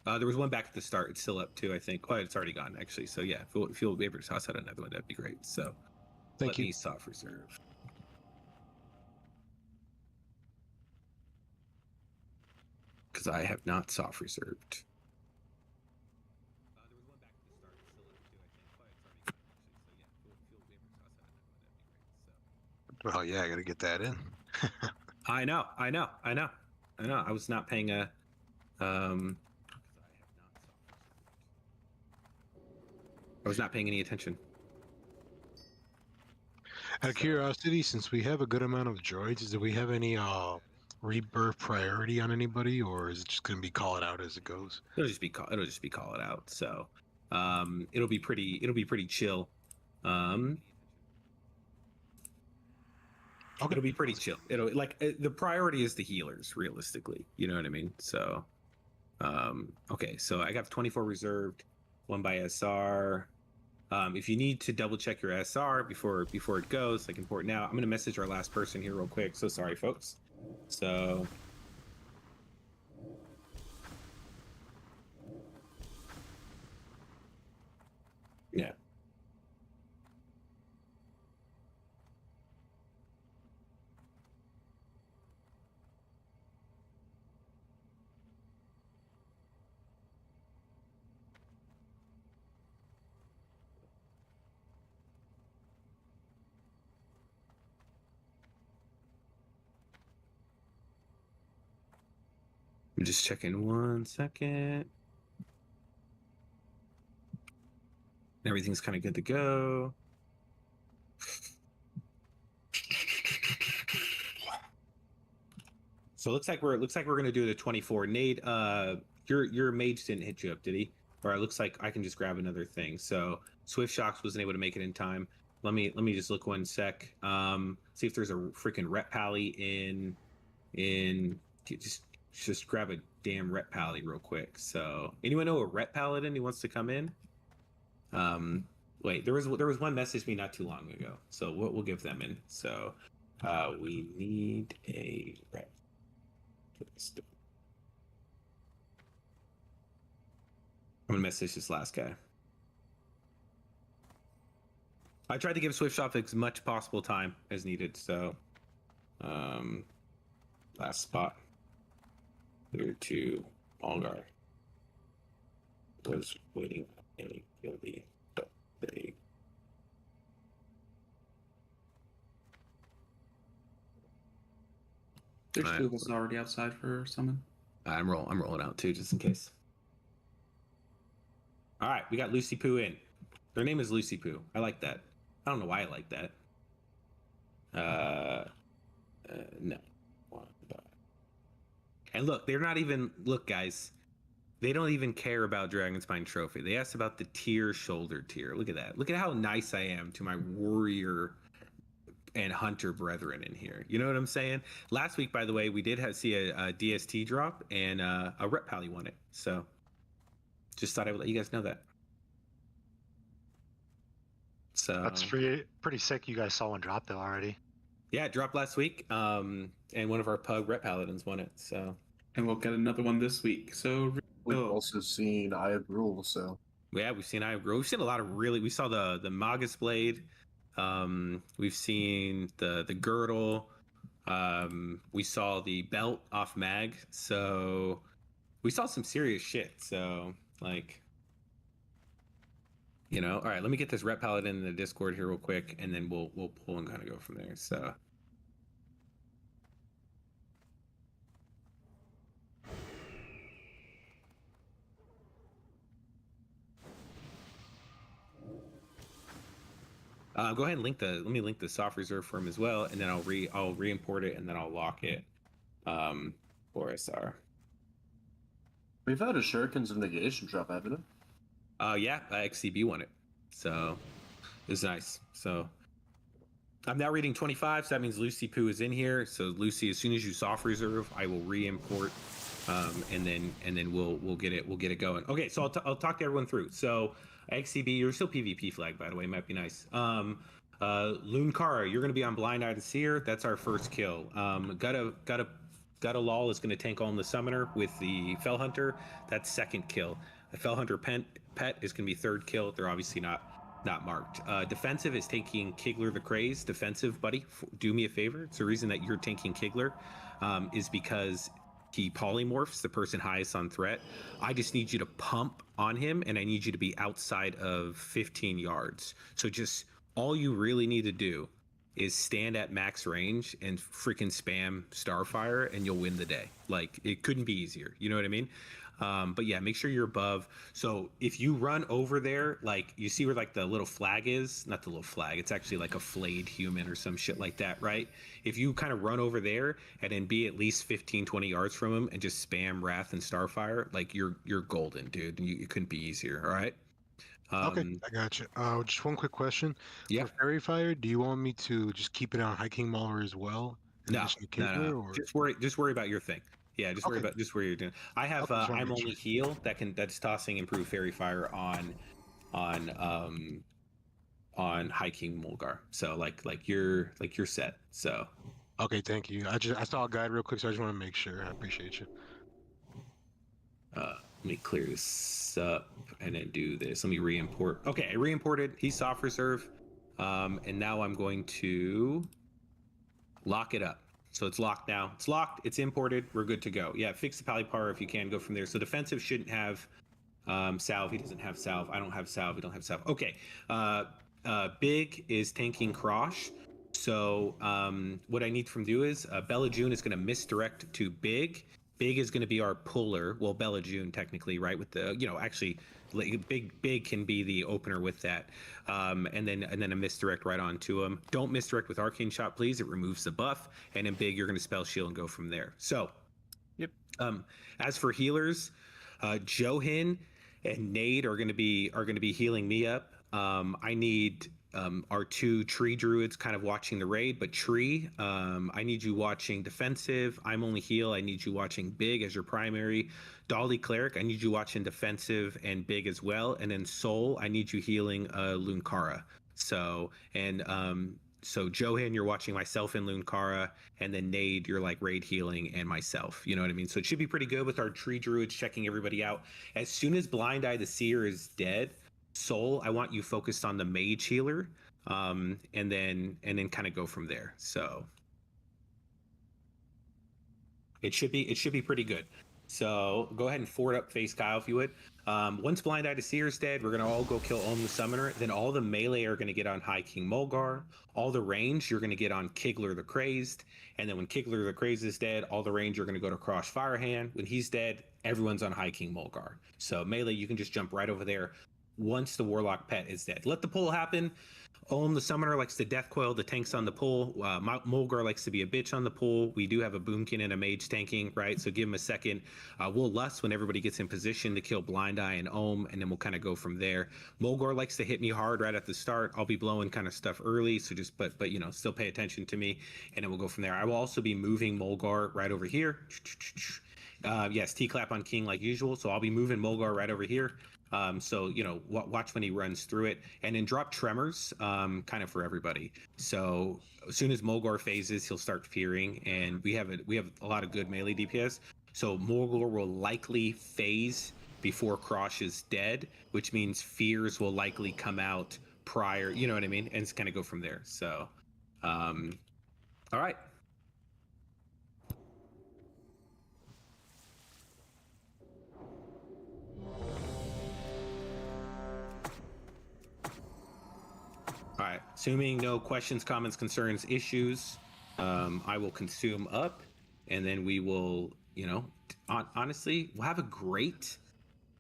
There was one back at the start. It's still up too, I think. Oh, it's already gone actually. So yeah, if you'll be able to toss out another one, that'd be great. So Thank let you. me soft reserve. Because I have not soft reserved. There was one back at the start. It's still up too, I think. Oh, it's already gone actually. So yeah, if you'll be able to toss out another one, that'd be great. So Well, yeah, I got to get that in. I know. I was not paying a because I have not soft reserved. I was not paying any attention. Out of curiosity, since we have a good amount of droids, do we have any rebirth priority on anybody, or is it just going to be call it out as it goes? It'll just be call it out. So it'll be pretty chill. Okay. It'll be pretty chill. It'll like the priority is the healers, realistically. You know what I mean? So okay, so I got 24 reserved, one by SR. If you need to double check your SR before it goes, like important now, I'm gonna message our last person here real quick. So sorry, folks. So yeah. I'm just checking 1 second. Everything's kind of good to go. So it looks like we're gonna do the 24. Nate, your mage didn't hit you up, did he? Or it looks like I can just grab another thing. So Swift Shocks wasn't able to make it in time. Let me just look 1 sec. See if there's a freaking rep pally in just grab a damn rep pally real quick. So anyone know a rep paladin who wants to come in? Wait, there was one message me not too long ago. So we'll give them in. So we need a rep. I'm gonna message this last guy. I tried to give Swift Shop as much possible time as needed, so last spot. Clear to Algar. Was waiting a guilty. They There's two of us already outside for summon. I'm rolling out too, just in case. All right, we got Lucy Poo in. Their name is Lucy Poo. I like that. I don't know why I like that. No. And look, they're not even look, guys. They don't even care about Dragonspine Trophy. They asked about the tier shoulder tier. Look at that. Look at how nice I am to my warrior and hunter brethren in here. You know what I'm saying? Last week, by the way, we did see a DST drop and a rep pally won it. So just thought I would let you guys know that. So That's pretty sick. You guys saw one drop though already. Yeah, it dropped last week. And one of our pug rep paladins won it. So and we'll get another one this week. So we've also seen Eye of Gruul. So yeah, we've seen Eye of Gruul. We've seen a lot of we saw the Magus Blade. We've seen the girdle. We saw the belt off Mag. So we saw some serious shit. So like, you know, all right, let me get this rep paladin in the Discord here real quick, and then we'll pull and kind of go from there. So go ahead and let me link the soft reserve for him as well, and then I'll re-import it, and then I'll lock it for SR. We've had a Shurikens of Negation drop, haven't we? Yeah, XCB won it, so it's nice. So I'm now reading 25, so that means Lucy Poo is in here. So Lucy, as soon as you soft reserve, I will re-import, and then we'll get it going. Okay, so I'll talk to everyone through. So XCB, you're still PvP flag, by the way, might be nice. Loon Kara, you're gonna be on Blind Eye to Seer. That's our first kill. Gotta Guttalol is going to tank on the summoner with the Fell Hunter. That's second kill. The Fell Hunter pet is going to be third kill. They're obviously not marked. Defensive is taking Kigler the Craze. Defensive, buddy, do me a favor. It's the reason that you're tanking Kigler is because he polymorphs the person highest on threat. I just need you to pump on him, and I need you to be outside of 15 yards. So just all you really need to do is stand at max range and freaking spam Starfire, and you'll win the day. Like, it couldn't be easier. You know what I mean? But yeah, make sure you're above. So if you run over there, like you see where like the little flag is, not the little flag, it's actually like a flayed human or some shit like that, right? If you kind of run over there and then be at least 15, 20 yards from him and just spam Wrath and Starfire, like you're golden, dude. It couldn't be easier. All right. Okay, I got you. Just one quick question. Yeah. For Fairy Fire, do you want me to just keep it on Hiking Mauler as well? No. Or... Just worry about your thing. Yeah, just worry about where you're doing. I have I'm only heal that's tossing improved Fairy Fire on hiking Mulgar. So like you're set. So okay, thank you. I saw a guide real quick, so I just want to make sure. I appreciate you. Let me clear this up and then do this. Let me re-import. Okay, I re-imported. He's soft reserve. And now I'm going to lock it up. So it's locked now. It's locked. It's imported. We're good to go. Yeah, fix the Polypar if you can. Go from there. So defensive shouldn't have salve. He doesn't have salve. I don't have salve. We don't have salve. Okay. Big is tanking Krosh. So what I need from you is Bella June is going to misdirect to Big. Big is going to be our puller. Well, Bella June technically, right? With the, actually, Big can be the opener with that, and then a misdirect right onto him. Don't misdirect with Arcane Shot, please. It removes the buff, and then Big, you're going to spell shield and go from there. So, yep. As for healers, Johin and Nade are going to be healing me up. I need our two tree druids kind of watching the raid, but tree, I need you watching defensive. I'm only heal. I need you watching big as your primary. Dolly cleric, I need you watching defensive and big as well. And then soul, I need you healing Lunkara. So Johan, you're watching myself and Lunkara, and then Nade, you're like raid healing and myself. You know what I mean? So it should be pretty good with our tree druids checking everybody out. As soon as Blind Eye the Seer is dead, Soul, I want you focused on the mage healer, and then kind of go from there. So it should be pretty good. So go ahead and forward up face Kyle if you would. Once Blind Eye the Seer is dead, we're gonna all go kill Ohm the Summoner. Then all the melee are gonna get on High King Mulgar. All the range you're gonna get on Kigler the Crazed. And then when Kigler the Crazed is dead, all the range are gonna go to Krosh Firehand. When he's dead, everyone's on High King Mulgar. So melee, you can just jump right over there once the Warlock pet is dead. Let the pull happen. Ohm the Summoner likes to death coil the tanks on the pull. Mulgar likes to be a bitch on the pull. We do have a Boomkin and a mage tanking, right? So give him a second. We'll lust when everybody gets in position to kill Blind Eye and Ohm, and then we'll kind of go from there. Mulgar likes to hit me hard right at the start. I'll be blowing kind of stuff early, so just but still pay attention to me, and then we'll go from there. I will also be moving Mulgar right over here. Yes, T-clap on King like usual. So I'll be moving Mulgar right over here. So watch when he runs through it, and then drop tremors kind of for everybody. So as soon as Mulgar phases, he'll start fearing, and we have a lot of good melee DPS. So Mulgar will likely phase before Krosh is dead, which means fears will likely come out prior, you know what I mean, and it's kind of go from there. So all right. All right, assuming no questions, comments, concerns, issues, I will consume up, and then we will, honestly, we'll have a great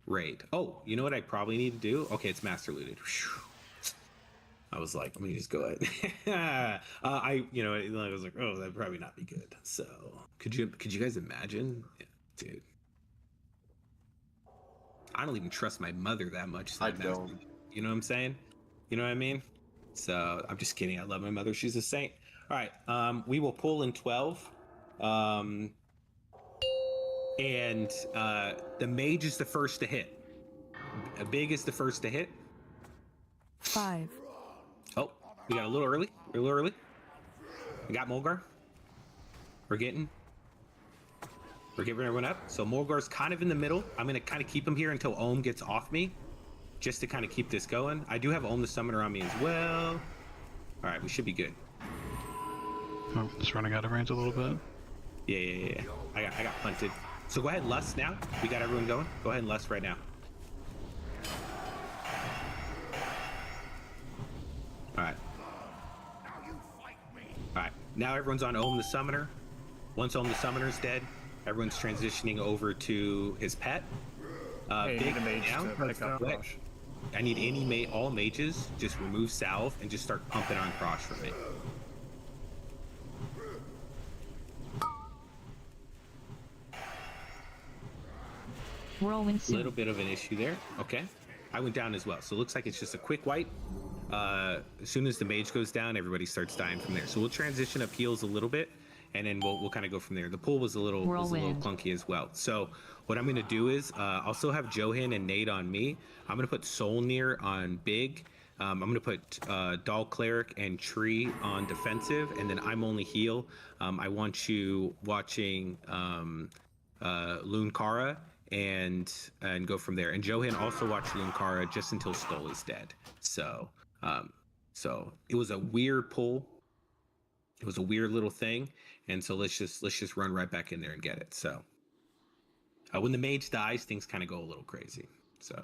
raid. Oh, you know what I probably need to do? Okay, it's master looted. Whew. I was like, let me just go ahead. I was like, oh, that'd probably not be good. So could you guys imagine? Yeah, dude, I don't even trust my mother that much. So I don't. You know what I'm saying? You know what I mean? So I'm just kidding. I love my mother. She's a saint. All right. We will pull in 12. And the mage is the first to hit. Big is the first to hit. 5. Oh, we got a little early. We got Mulgar. We're getting. We're giving everyone up. So Morgor's kind of in the middle. I'm gonna kind of keep him here until Ohm gets off me, just to kind of keep this going. I do have Ohm the Summoner on me as well. All right, we should be good. Oh, it's running out of range a little bit. Yeah. I got punted. So go ahead and Lust now. We got everyone going. Go ahead and Lust right now. All right. All right. Now everyone's on Ohm the Summoner. Once Ohm the Summoner's dead, everyone's transitioning over to his pet. Hey, Big need a mage down. to pick up Wet. Rosh. I need all mages just remove salve and just start pumping on Crosh for me. Whirlwind A soon. little bit of an issue there. Okay. I went down as well. So it looks like it's just a quick wipe. As soon as the mage goes down, everybody starts dying from there. So we'll transition up heals a little bit, and then we'll kind of go from there. The pool was a little clunky as well. So what I'm going to do is I'll still have Johan and Nate on me. I'm going to put Solnir on Big. I'm going to put Doll Cleric and Tree on defensive, and then I'm only heal. I want you watching Loon Kara and go from there. And Johan also watched Loon Kara just until Skull is dead. So it was a weird pull. It was a weird little thing, and so let's just run right back in there and get it. So when the mage dies, things kind of go a little crazy. So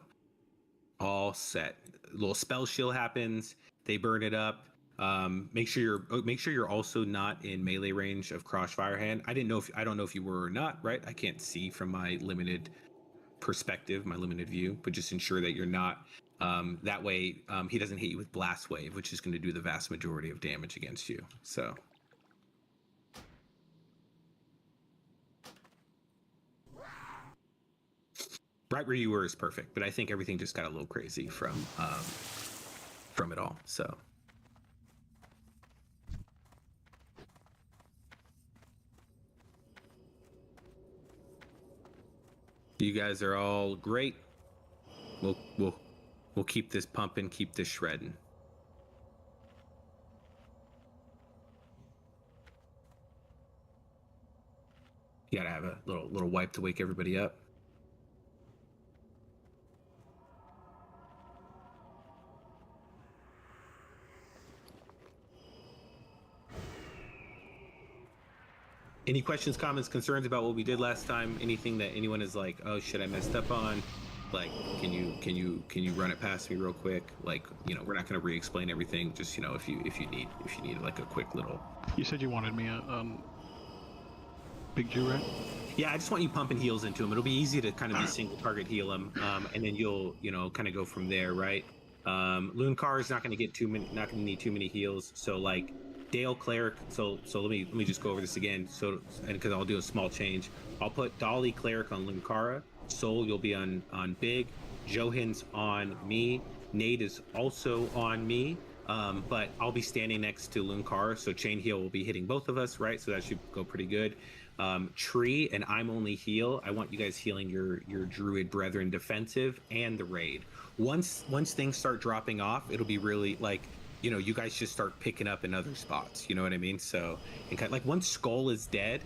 all set. A little spell shield happens. They burn it up. Make sure you're also not in melee range of Crossfire Hand. I don't know if you were or not, right? I can't see from my limited perspective, my limited view, but just ensure that you're not. That way, he doesn't hit you with Blast Wave, which is going to do the vast majority of damage against you. So. Right where you were is perfect, but I think everything just got a little crazy from it all. So. You guys are all great. We'll keep this pumping, keep this shredding. You gotta have a little wipe to wake everybody up. Any questions, comments, concerns about what we did last time? Anything that anyone is like, oh shit, I messed up on? Like, can you run it past me real quick? Like, we're not gonna re-explain everything. Just if you need like a quick little. You said you wanted me Big Jew, right? Yeah, I just want you pumping heals into him. It'll be easy to kind of be single target heal him, and then you'll kind of go from there, right? Loon Car is not gonna need too many heals. So like Dale Cleric. So let me just go over this again. So because I'll do a small change, I'll put Dolly Cleric on Loon Cara. Soul, you'll be on Big. Johan's on me. Nate is also on me. But I'll be standing next to Loon Cara, so chain heal will be hitting both of us, right? So that should go pretty good. Tree and I'm only heal. I want you guys healing your druid brethren defensive and the raid. Once things start dropping off, it'll be really like you guys just start picking up in other spots. You know what I mean? So and kind of, like once Skull is dead,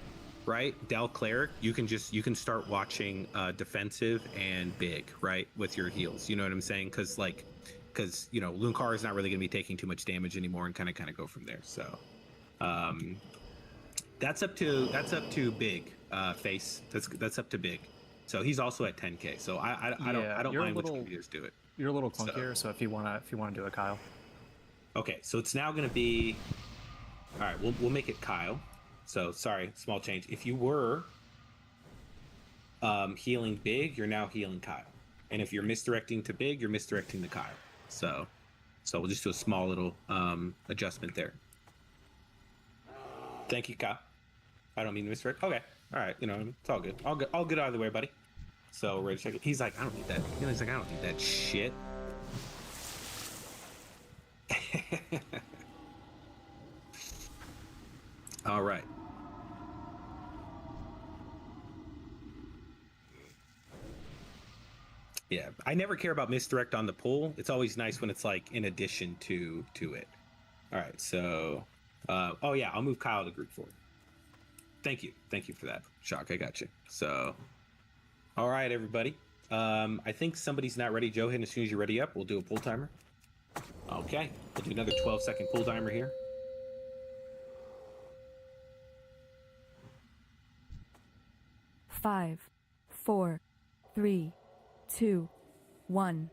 right? Del Cleric, you can start watching defensive and Big, right, with your heals. You know what I'm saying? Because Loon Cara is not really going to be taking too much damage anymore, and kind of go from there. So that's up to Big Face. That's up to Big. So he's also at 10k. So I don't mind which one of you guys do it. You're a little clunkier, so if you wanna do it, Kyle. Okay, so it's now going to be. All right, we'll make it Kyle. So sorry, small change. If you were healing Big, you're now healing Kyle, and if you're misdirecting to Big, you're misdirecting to Kyle. So we'll just do a small little adjustment there. Thank you, Kyle. I don't mean to misdirect. Okay, all right. It's all good. All good either way, buddy. So we're ready to check it. He's like, I don't need that. He's like, I don't need that shit. All right. Yeah, I never care about misdirect on the pull. It's always nice when it's like in addition to it. All right, so oh yeah, I'll move Kyle to group 4. Thank you for that, Shock. I got you. So, all right, everybody. I think somebody's not ready. Johan, as soon as you're ready up, we'll do a pull timer. Okay, we'll do another 12-second pull timer here. Five, 4, 3, 2, 1.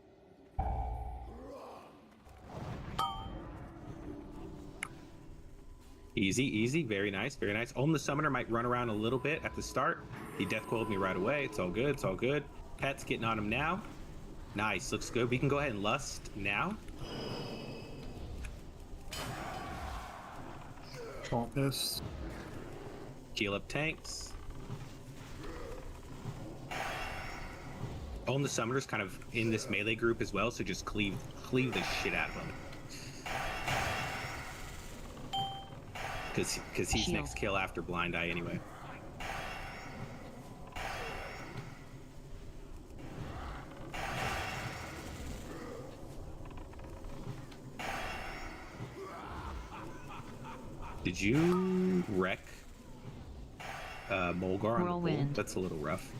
Easy, very nice, very nice. Ohm the Summoner might run around a little bit at the start. He death coiled me right away. It's all good. Pet's getting on him now. Nice, looks good. We can go ahead and Lust now. Focus. Heal up tanks. Ohm the Summoner's kind of in this melee group as well, so just cleave the shit out of him. Because he's Shield. next kill after Blind Eye anyway. Did you wreck Mulgar on the pool? Whirlwind. That's a little rough.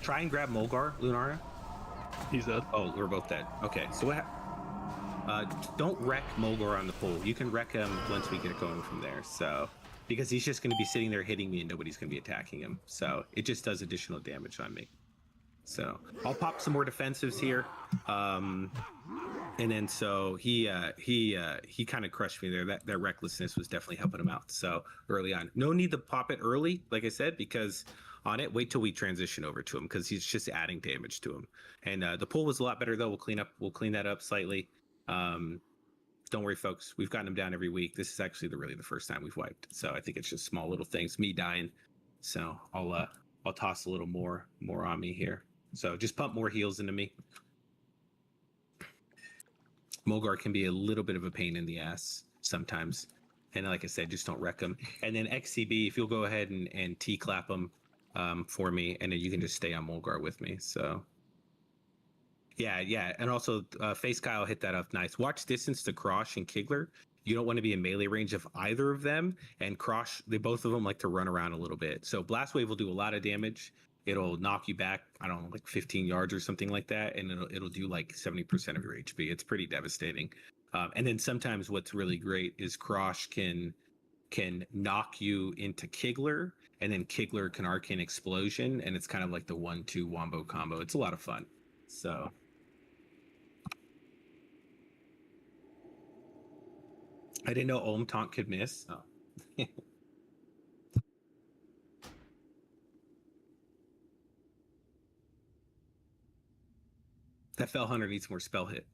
Try and grab Mulgar, Lunara. He's dead. Oh, we're both dead. Okay, so what? Don't wreck Mulgar on the pool. You can wreck him once we get going from there. So, because he's just going to be sitting there hitting me and nobody's going to be attacking him. So it just does additional damage on me. So I'll pop some more defensives here. And then so he kind of crushed me there. That recklessness was definitely helping him out. So early on, no need to pop it early, like I said, because on it, wait till we transition over to him because he's just adding damage to him. And the pool was a lot better though. We'll clean that up slightly. Don't worry, folks. We've gotten him down every week. This is actually really the first time we've wiped. So I think it's just small little things. Me dying. So I'll toss a little more on me here. So just pump more heals into me. Mulgar can be a little bit of a pain in the ass sometimes. And like I said, just don't wreck him. And then XCB, if you'll go ahead and T-clap him for me, and then you can just stay on Mulgar with me. So yeah. And also Face Kyle hit that up nice. Watch distance to Krosh and Kigler. You don't want to be in melee range of either of them. And Krosh, both of them like to run around a little bit. So Blast Wave will do a lot of damage. It'll knock you back, I don't know, like 15 yards or something like that, and it'll do like 70% of your HP. It's pretty devastating. And then sometimes what's really great is Krosh can knock you into Kigler, and then Kigler can Arcane Explosion, and it's kind of like the 1-2 wombo combo. It's a lot of fun. So I didn't know Ohm Taunt could miss. Oh. That Fell Hunter needs more spell hit.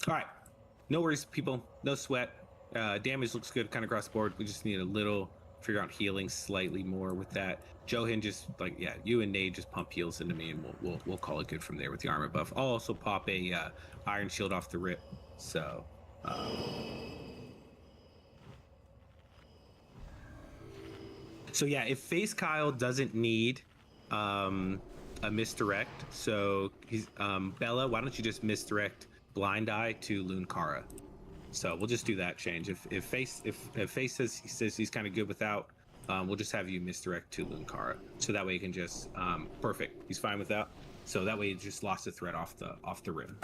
All right. No worries, people. No sweat. Damage looks good kind of across the board. We just need a little figure out healing slightly more with that. Johan just you and Nade just pump heals into me and we'll call it good from there with the armor buff. I'll also pop a Iron Shield off the rip. So So yeah, if Face Kyle doesn't need a misdirect, so he's Bella, why don't you just misdirect Blind Eye to Lunkara? So we'll just do that change. If Face says he's kind of good without, we'll just have you misdirect to Lunkara. So that way you can just perfect. He's fine with that. So that way you just lost the threat off the rim.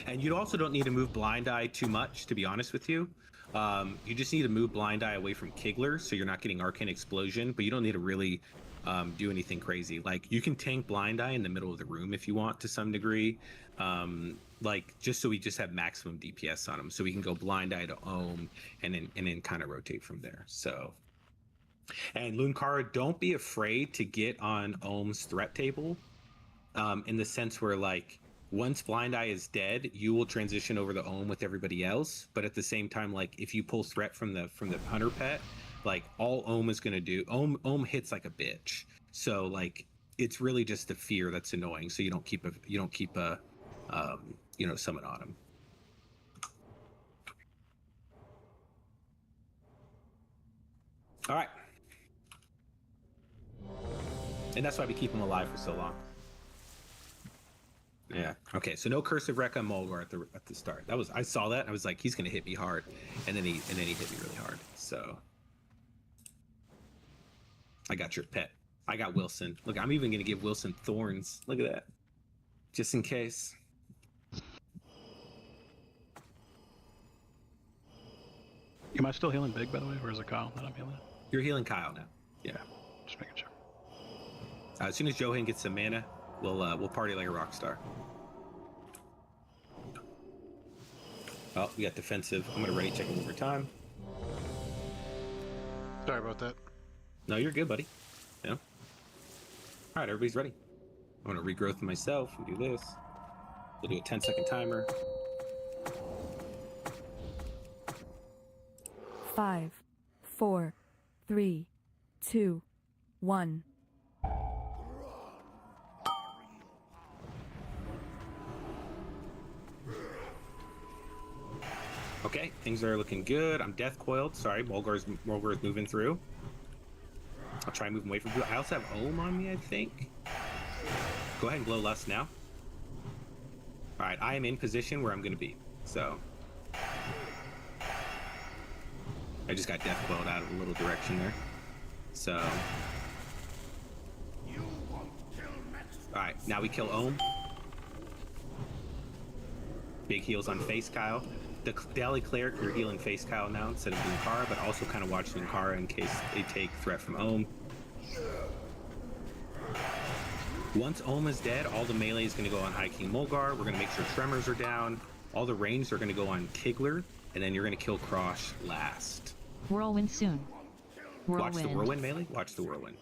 And you also don't need to move Blind Eye too much, to be honest with you. You just need to move Blind Eye away from Kigler so you're not getting Arcane Explosion, but you don't need to really do anything crazy. Like you can tank Blind Eye in the middle of the room if you want to some degree. Like just so we just have maximum DPS on him, so we can go Blind Eye to Ohm and then kind of rotate from there. So, and Lunkara, don't be afraid to get on Ohm's threat table, in the sense where like once Blind Eye is dead, you will transition over to Ohm with everybody else. But at the same time, like if you pull threat from the Hunter pet, like all Ohm is gonna do, Ohm hits like a bitch. So like it's really just the fear that's annoying. So you don't keep a summon on him. All right. And that's why we keep him alive for so long. Yeah. Okay. So no cursive wreck on Mulgar at the start. I saw that. I was like, he's gonna hit me hard, and then he hit me really hard. So I got your pet. I got Wilson. Look, I'm even gonna give Wilson thorns. Look at that, just in case. Am I still healing big, by the way, or is it Kyle that I'm healing? You're healing Kyle now. Yeah. Just making sure. As soon as Johan gets some mana, we'll party like a rock star. Oh, we got defensive. I'm gonna ready check it over time. Sorry about that. No, you're good, buddy. Yeah. All right, everybody's ready. I'm gonna regrowth myself and do this. We'll do a 10-second timer. 5, 4, 3, 2, 1. Okay, things are looking good. I'm death coiled. Sorry, Mulgar's moving through. I'll try and move him away from you. I also have Ohm on me, I think. Go ahead and blow Lust now. All right, I am in position where I'm going to be. So I just got death coiled out of a little direction there. So all right, now we kill Ohm. Big heals on face Kyle. The Daily Cleric, you're healing face Kyle now instead of Lunkara, but also kind of watch Lunkara in case they take threat from Ohm. Once Ohm is dead, all the melee is going to go on High King Mulgar. We're going to make sure Tremors are down. All the ranged are going to go on Kigler, and then you're going to kill Krosh last. Whirlwind soon. Watch the Whirlwind melee. Watch the Whirlwind.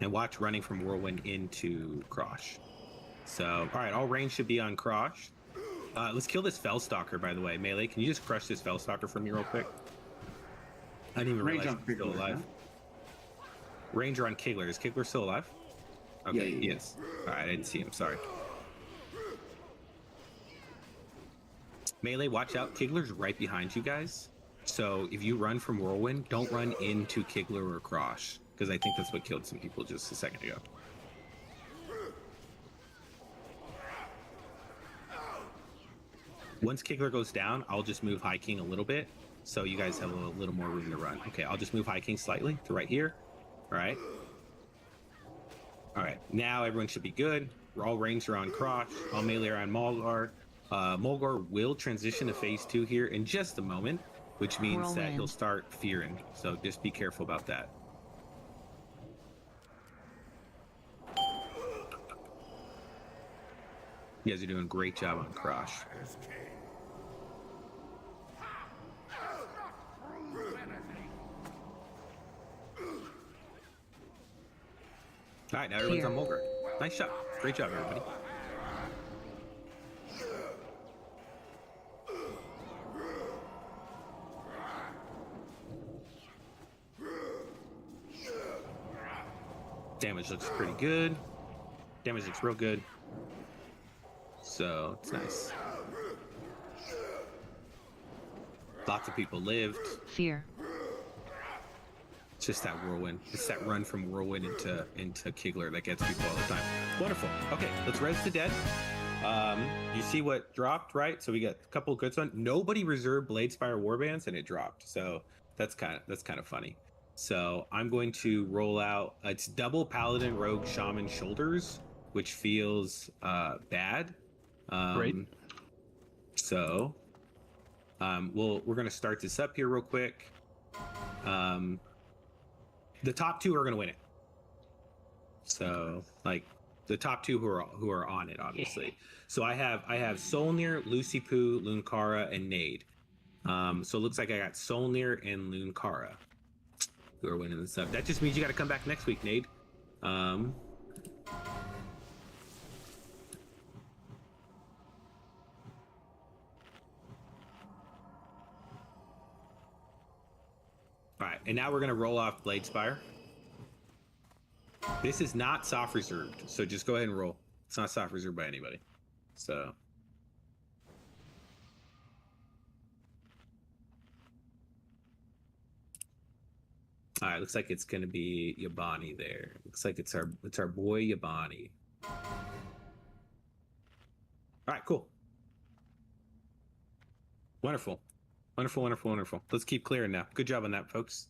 And watch running from Whirlwind into Krosh. So, all right, all range should be on Krosh. Let's kill this Fellstalker, by the way. Melee, can you just crush this Fellstalker for me real quick? I didn't even realize he's still alive. Ranger on Kigler. Is Kigler still alive? Okay, yeah. yes. All right, I didn't see him. Sorry. Melee, watch out. Kigler's right behind you guys. So if you run from Whirlwind, don't run into Kigler or Krosh, because I think that's what killed some people just a second ago. Once Kigler goes down, I'll just move High King a little bit, so you guys have a little more room to run. Okay, I'll just move High King slightly to right here. All right. All right, now everyone should be good. We're all ranged around Krosh. All melee are on Mulgar. Mulgar will transition to phase 2 here in just a moment, which means that he'll start fearing. So just be careful about that. You guys are doing a great job on Krosh. All right, now everyone's on Mulgar. Nice shot. Great job, everybody. Damage looks pretty good. Damage looks real good. So, it's nice. Lots of people lived. Fear. It's just that Whirlwind. It's that run from Whirlwind into Kigler that gets people all the time. Wonderful. Okay, let's res the dead. You see what dropped, right? So we got a couple of good ones. Nobody reserved Bladespire Warbands, and it dropped. So that's kind of funny. So I'm going to roll out. It's double Paladin, Rogue, Shaman, Shoulders, which feels bad. Great. So we're going to start this up here real quick. The top two are going to win it. So, like, the top two who are on it, obviously. So I have Solnir, Lucy Poo, Lunkara, and Nade. So it looks like I got Solnir and Lunkara who are winning this up. That just means you got to come back next week, Nade. All right, and now we're going to roll off Bladespire. This is not soft reserved, so just go ahead and roll. It's not soft reserved by anybody. So. All right, looks like it's gonna be Yabani there. Looks like it's our boy Yabani. All right, cool. Wonderful. Wonderful, wonderful, wonderful. Let's keep clearing now. Good job on that, folks.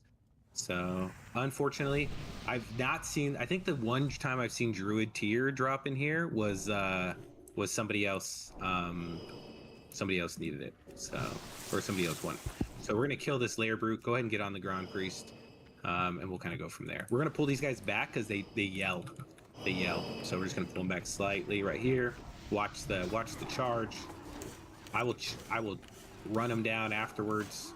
So, unfortunately, I've not seen. I think the one time I've seen Druid tier drop in here was somebody else. Somebody else needed it. So, or somebody else won. So we're gonna kill this layer brute. Go ahead and get on the ground priest, and we'll kind of go from there. We're gonna pull these guys back because they yell. They yell. So we're just gonna pull them back slightly right here. Watch the charge. I will run them down afterwards.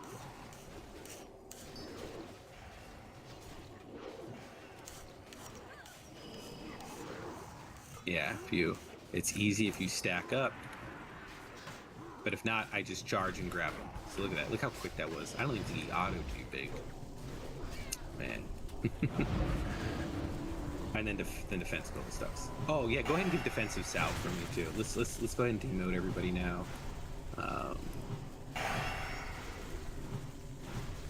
Yeah, it's easy if you stack up. But if not, I just charge and grab him. So look at that. Look how quick that was. I don't even think he autoed you, big. Man. And then defense build stuff. Oh yeah, go ahead and give defensive salve for me too. Let's go ahead and demote everybody now.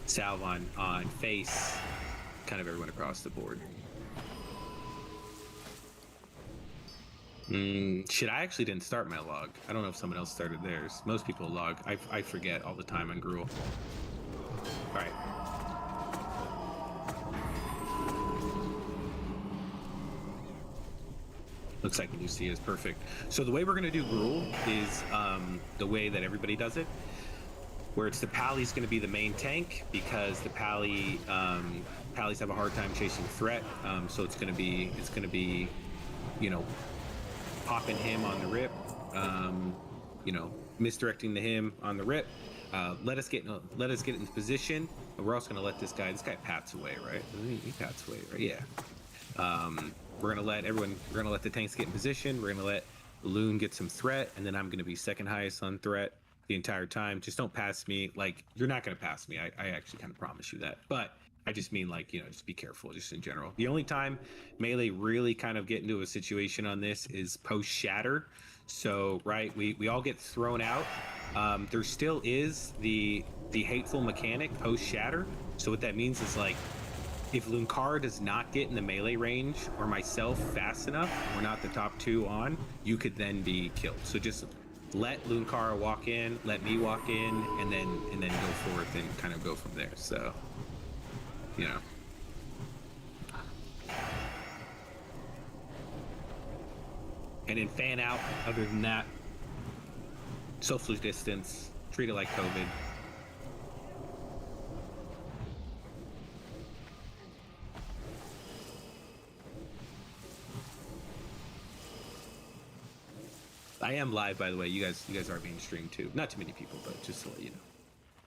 Salve on face, kind of everyone across the board. Shit, I actually didn't start my log. I don't know if someone else started theirs. Most people log. I forget all the time on Gruul. All right. Looks like you see is perfect. So the way we're gonna do Gruul is the way that everybody does it, where it's the Pally's gonna be the main tank because the Pallies have a hard time chasing threat. So it's gonna be, you know, popping him on the rip, you know, misdirecting the him on the rip. Let us get into position. We're also gonna let this guy pats away, right? He pats away, right? Yeah. We're gonna let the tanks get in position. We're gonna let Loon get some threat, and then I'm gonna be second highest on threat the entire time. Just don't pass me. Like, you're not gonna pass me. I actually kind of promise you that. But I just mean, like, you know, just be careful, just in general. The only time melee really kind of get into a situation on this is post shatter. So, right, we all get thrown out. There still is the hateful mechanic post shatter. So what that means is, like, if Lunkara does not get in the melee range or myself fast enough, we're not the top two on, you could then be killed. So just let Lunkara walk in, let me walk in, and then go forth and kind of go from there. So, you know. And then fan out, other than that, social distance, treat it like COVID. I am live, by the way. You guys are being streamed too. Not too many people, but just to let you know.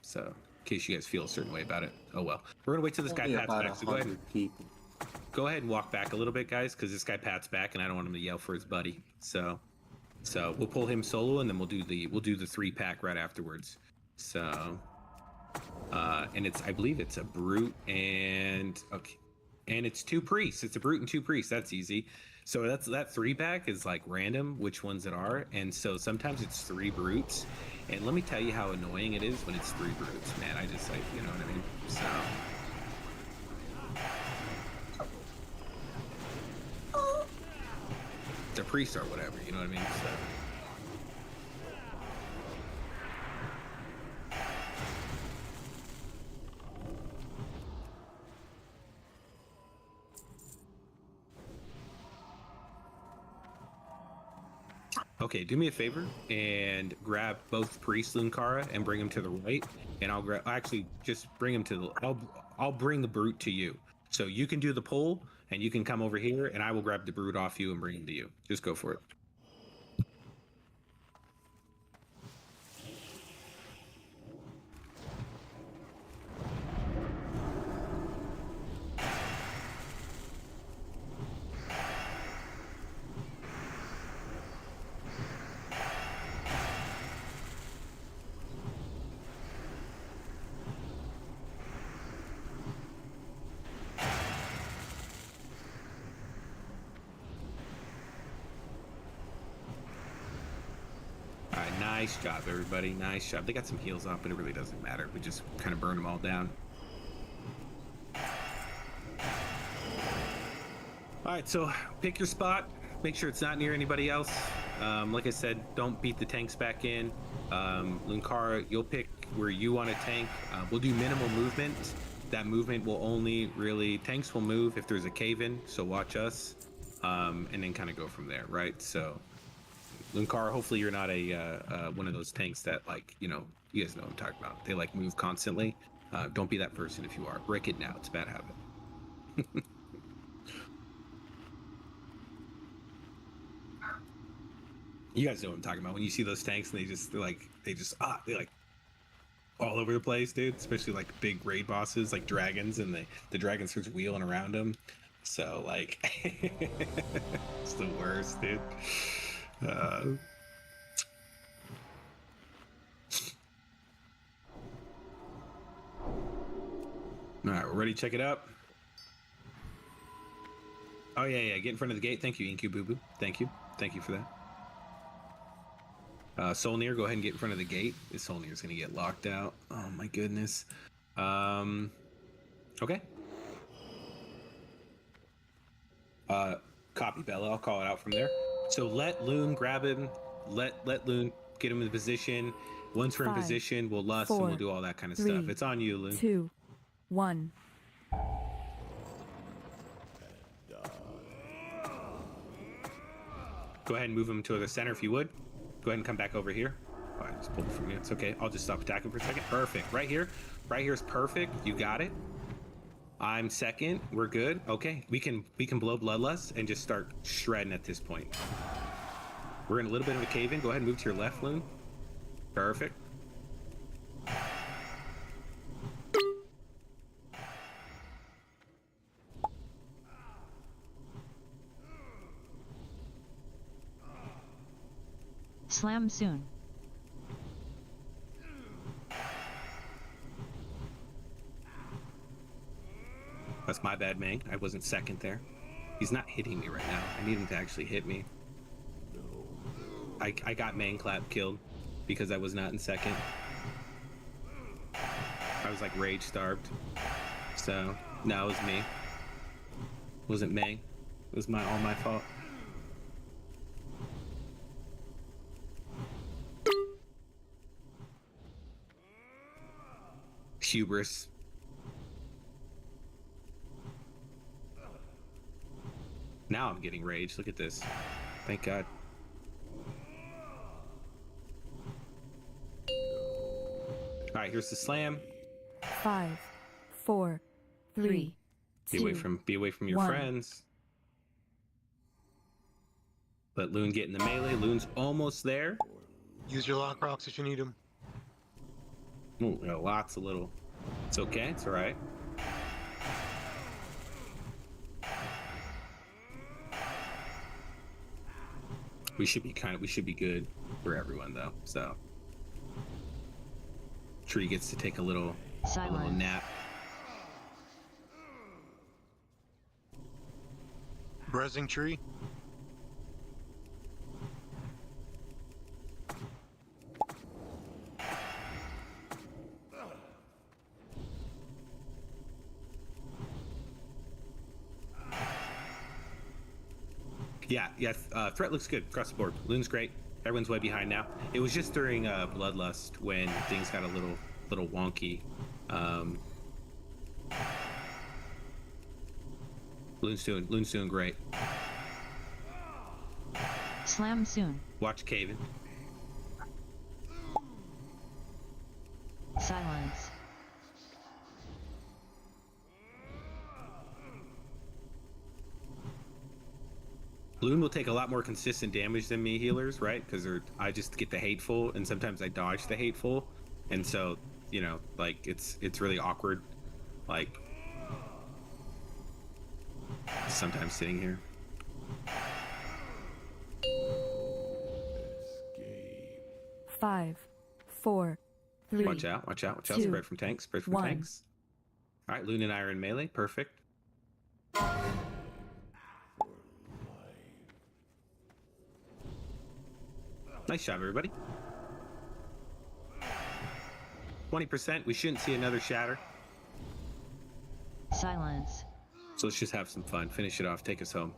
So, in case you guys feel a certain way about it, oh well. We're gonna wait till this guy pats back. So go ahead and walk back a little bit, guys, because this guy pats back, and I don't want him to yell for his buddy. So we'll pull him solo, and then we'll do the 3-pack right afterwards. So, and I believe it's a brute and it's 2 priests. It's a brute and 2 priests. That's easy. So that 3-pack is like random which ones it are, and so sometimes it's 3 brutes, and let me tell you how annoying it is when it's 3 brutes, man. I just, like, you know what I mean? So they're priests or whatever, you know what I mean? So. Okay, do me a favor and grab both Priest Lunkara and bring him to the right, and just bring him to the. I'll bring the brute to you, so you can do the pull, and you can come over here, and I will grab the brute off you and bring him to you. Just go for it. Nice job, everybody. Nice job. They got some heals up, but it really doesn't matter. We just kind of burn them all down. right, so pick your spot. Make sure it's not near anybody else. Like I said, don't beat the tanks back in. Lunkara, you'll pick where you want to tank. We'll do minimal movement. That movement will only really... Tanks will move if there's a cave-in, so watch us. And then kind of go from there, right? So, Lunkara, hopefully you're not a one of those tanks that, like, you know, you guys know what I'm talking about. They, like, move constantly. Don't be that person if you are. Break it now. It's a bad habit. You guys know what I'm talking about. When you see those tanks and they're like all over the place, dude. Especially like big raid bosses, like dragons, and the dragon starts wheeling around them. So like, it's the worst, dude. All right, we're ready to check it out. Oh yeah, get in front of the gate. Thank you, Inku Boo Boo. Thank you for that. Solnir, go ahead and get in front of the gate. This Solnir's gonna get locked out. Oh my goodness. Okay. Copy, Bella. I'll call it out from there. So let Loon grab him. Let Loon get him in position. Once we're in 5, position, we'll lust 4, and we'll do all that kind of 3, stuff. It's on you, Loon. 2, 1. Go ahead and move him to the center if you would. Go ahead and come back over here. Oh, I just pulled it from you. It's okay. I'll just stop attacking for a second. Perfect. Right here. Right here is perfect. You got it. I'm second. We're good. Okay. We can blow Bloodlust and just start shredding at this point. We're in a little bit of a cave in. Go ahead and move to your left, Loon. Perfect. Slam soon. That's my bad, Mang. I wasn't second there. He's not hitting me right now. I need him to actually hit me. I got Mang Clap killed because I was not in second. I was like rage starved. So, no, it was me. It wasn't Mang. It was all my fault. Hubris. Now I'm getting rage. Look at this. Thank God. All right, here's the slam. 5, 4, 3, Be 2, away from your 1. friends. Let Loon get in the melee. Loon's almost there. Use your lock rocks if you need them. Ooh, lots of little. It's okay. It's all right. We should be good for everyone though. So Tree gets to take a little nap. Brezing tree. Yeah. Threat looks good across the board. Loon's great. Everyone's way behind now. It was just during Bloodlust when things got a little wonky. Loon's doing great. Slam soon. Watch Caven. Silence. Loon will take a lot more consistent damage than me healers, right? Because I just get the hateful, and sometimes I dodge the hateful, and so like it's really awkward, like sometimes sitting here. 5, 4, 3. Watch out! 2, Spread from tanks. 1. Tanks. All right, Loon and I are in melee. Perfect. Nice job, everybody. 20%. We shouldn't see another shatter. Silence. So let's just have some fun. Finish it off. Take us home.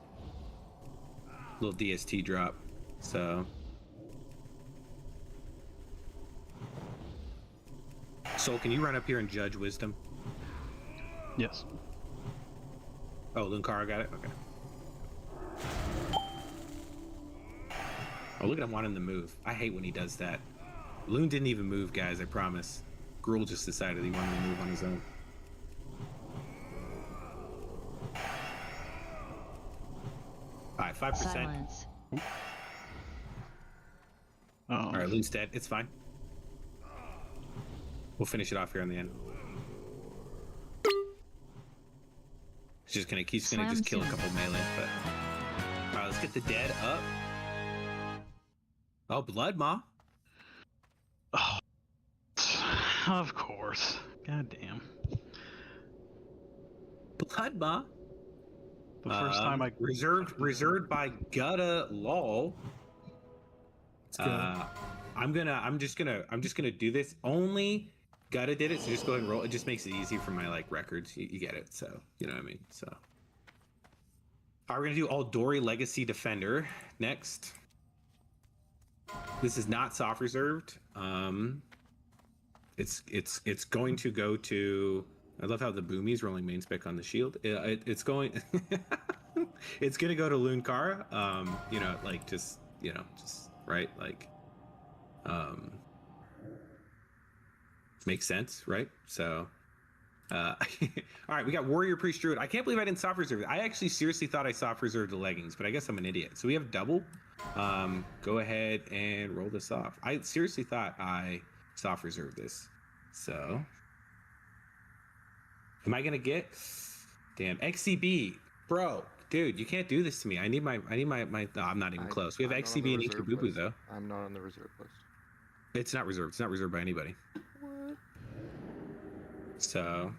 little DST drop. So Soul, can you run up here and judge wisdom? Yes. Oh, Lunkara got it? Okay. Oh, look at him wanting to move. I hate when he does that. Loon didn't even move, guys, I promise. Gruul just decided he wanted to move on his own. Alright, 5%. Silence. Oh. Alright, Loon's dead. It's fine. We'll finish it off here on the end. He's gonna just kill a couple melee, but alright, let's get the dead up. Oh, Blood Maw. Oh. Of course. God damn. Blood Maw. The first time I reserved by Gutta Lol. I'm just gonna do this. Only Gutta did it, so just go ahead and roll. It just makes it easy for my like records. You get it, so you know what I mean. So, all right, we're gonna do Aldori Legacy Defender next. This is not soft reserved. It's going to go to. I love how the Boomy's rolling main spec on the shield. It's going. It's gonna go to Lunkara. You know, like just right, like, makes sense, right? So, all right, we got Warrior Priest Druid. I can't believe I didn't soft reserve it. I actually seriously thought I soft reserved the leggings, but I guess I'm an idiot. So we have double. Go ahead and roll this off. I seriously thought I soft reserved this. So, am I gonna get? Damn, XCB, bro, dude, you can't do this to me. I need my. No, I'm not even close. We have XCB and Inkububu though. I'm not on the reserve list. It's not reserved. It's not reserved by anybody. What? So,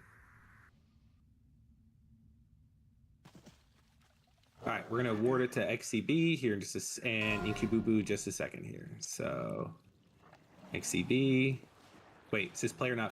all right, we're gonna award it to XCB here in just and Inkububu just a second here. So, XCB. Wait, is this player not